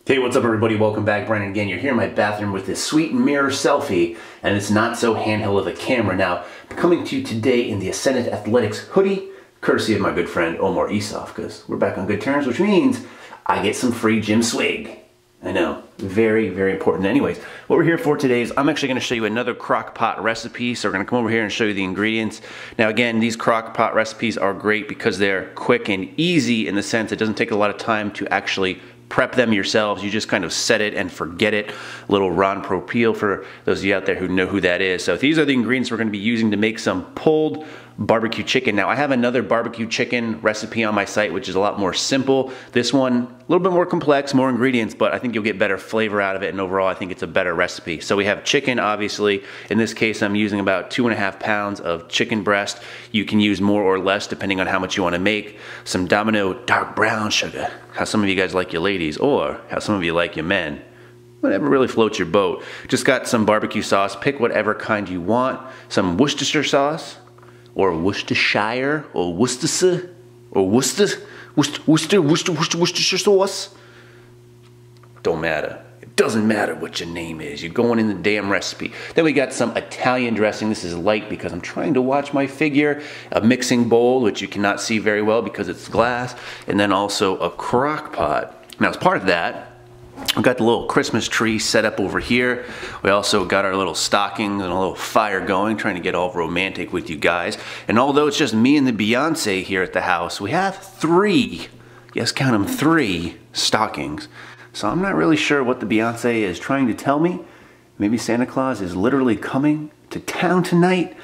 Hey, what's up everybody? Welcome back. Brandon again. You're here in my bathroom with this sweet mirror selfie, and it's not so handheld of a camera. Now, I'm coming to you today in the Ascendant Athletics hoodie, courtesy of my good friend Omar Isov, because we're back on good terms, which means I get some free gym swig. I know, very, very important. Anyways, what we're here for today is I'm actually going to show you another crock pot recipe. So we're going to come over here and show you the ingredients. Now again, these crock pot recipes are great because they're quick and easy in the sense it doesn't take a lot of time to actually prep them yourselves. You just kind of set it and forget it. A little Ron Propeel for those of you out there who know who that is. So these are the ingredients we're going to be using to make some pulled barbecue chicken. Now I have another barbecue chicken recipe on my site which is a lot more simple. This one a little bit more complex, more ingredients, but I think you'll get better flavor out of it, and overall I think it's a better recipe. So we have chicken, obviously. In this case I'm using about 2.5 pounds of chicken breast. You can use more or less depending on how much you want to make. Some Domino dark brown sugar, how some of you guys like your ladies, or how some of you like your men. Whatever really floats your boat. Just got some barbecue sauce, pick whatever kind you want. Some Worcestershire sauce, or Worcestershire, or Worcestershire, or Worcestershire sauce. Don't matter. It doesn't matter what your name is. You're going in the damn recipe. Then we got some Italian dressing. This is light because I'm trying to watch my figure. A mixing bowl, which you cannot see very well because it's glass. And then also a crock pot. Now as part of that, we got the little Christmas tree set up over here. We also got our little stockings and a little fire going, trying to get all romantic with you guys. And although it's just me and the Beyonce here at the house, we have 3, yes count them, 3 stockings. So I'm not really sure what the Beyonce is trying to tell me. Maybe Santa Claus is literally coming to town tonight.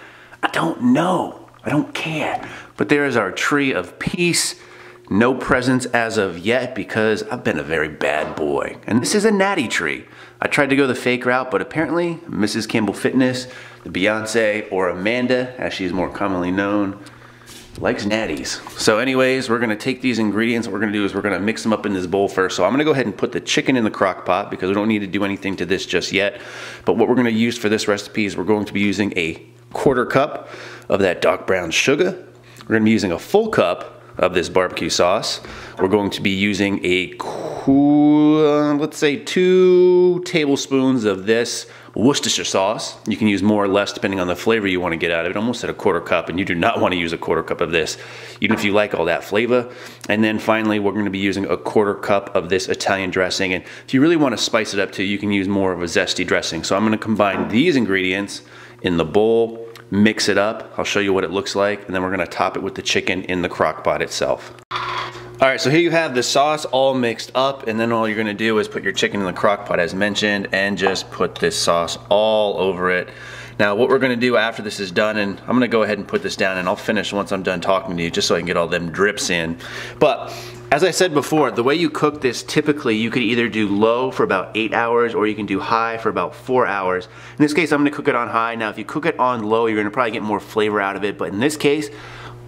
I don't know. I don't care. But there is our tree of peace. No presents as of yet because I've been a very bad boy. And this is a natty tree. I tried to go the fake route, but apparently Mrs. Campbell Fitness, the Beyonce, or Amanda, as she is more commonly known, likes natties. So anyways, we're gonna take these ingredients. What we're gonna do is we're gonna mix them up in this bowl first. So I'm gonna go ahead and put the chicken in the crock pot because we don't need to do anything to this just yet. But what we're gonna use for this recipe is we're going to be using a 1/4 cup of that dark brown sugar. We're gonna be using a full cup of this barbecue sauce. We're going to be using a let's say 2 tablespoons of this Worcestershire sauce. You can use more or less depending on the flavor you want to get out of it. Almost at a 1/4 cup, and you do not want to use a 1/4 cup of this, even if you like all that flavor. And then finally, we're going to be using a 1/4 cup of this Italian dressing. And if you really want to spice it up too, you can use more of a zesty dressing. So I'm going to combine these ingredients in the bowl, mix it up. I'll show you what it looks like, and then we're going to top it with the chicken in the crock pot itself. Alright, so here you have the sauce all mixed up, and then all you're going to do is put your chicken in the crock pot as mentioned and just put this sauce all over it. Now what we're going to do after this is done, and I'm going to go ahead and put this down and I'll finish once I'm done talking to you just so I can get all them drips in. But as I said before, the way you cook this, typically you could either do low for about 8 hours or you can do high for about 4 hours. In this case, I'm going to cook it on high. Now if you cook it on low, you're going to probably get more flavor out of it, but in this case,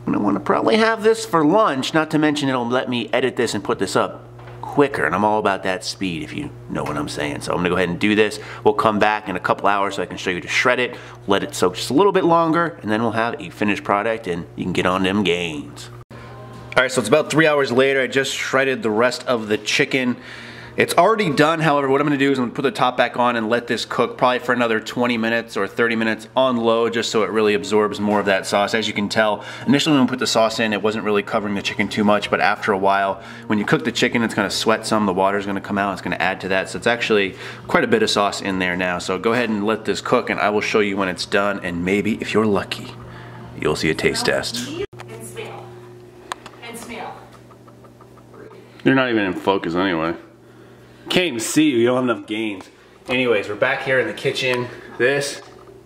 I'm going to want to probably have this for lunch, not to mention it'll let me edit this and put this up quicker, and I'm all about that speed if you know what I'm saying. So I'm going to go ahead and do this. We'll come back in a couple hours so I can show you to shred it, let it soak just a little bit longer, and then we'll have a finished product and you can get on them gains. Alright, so it's about 3 hours later. I just shredded the rest of the chicken. It's already done, however, what I'm going to do is I'm going to put the top back on and let this cook probably for another 20 minutes or 30 minutes on low just so it really absorbs more of that sauce. As you can tell, initially when we put the sauce in, it wasn't really covering the chicken too much, but after a while, when you cook the chicken, it's going to sweat some, the water's going to come out, it's going to add to that. So it's actually quite a bit of sauce in there now. So go ahead and let this cook and I will show you when it's done, and maybe, if you're lucky, you'll see a taste test. You're not even in focus anyway. Can't even see you, you don't have enough gains. Anyways, we're back here in the kitchen. This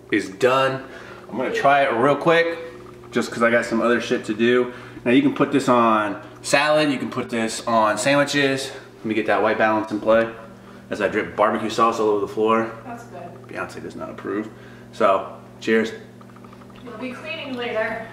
is done. I'm gonna try it real quick, just because I got some other shit to do. Now you can put this on salad, you can put this on sandwiches. Let me get that white balance in play as I drip barbecue sauce all over the floor. That's good. Beyonce does not approve. So, cheers. You'll be cleaning later.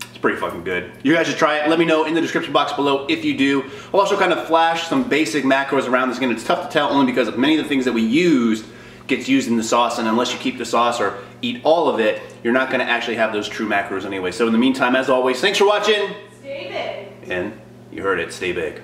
It's pretty fucking good. You guys should try it. Let me know in the description box below if you do. I'll also kind of flash some basic macros around this. Again, it's tough to tell only because many of the things that we use gets used in the sauce, and unless you keep the sauce or eat all of it, you're not going to actually have those true macros anyway. So in the meantime, as always, thanks for watching. Stay big. And you heard it, stay big.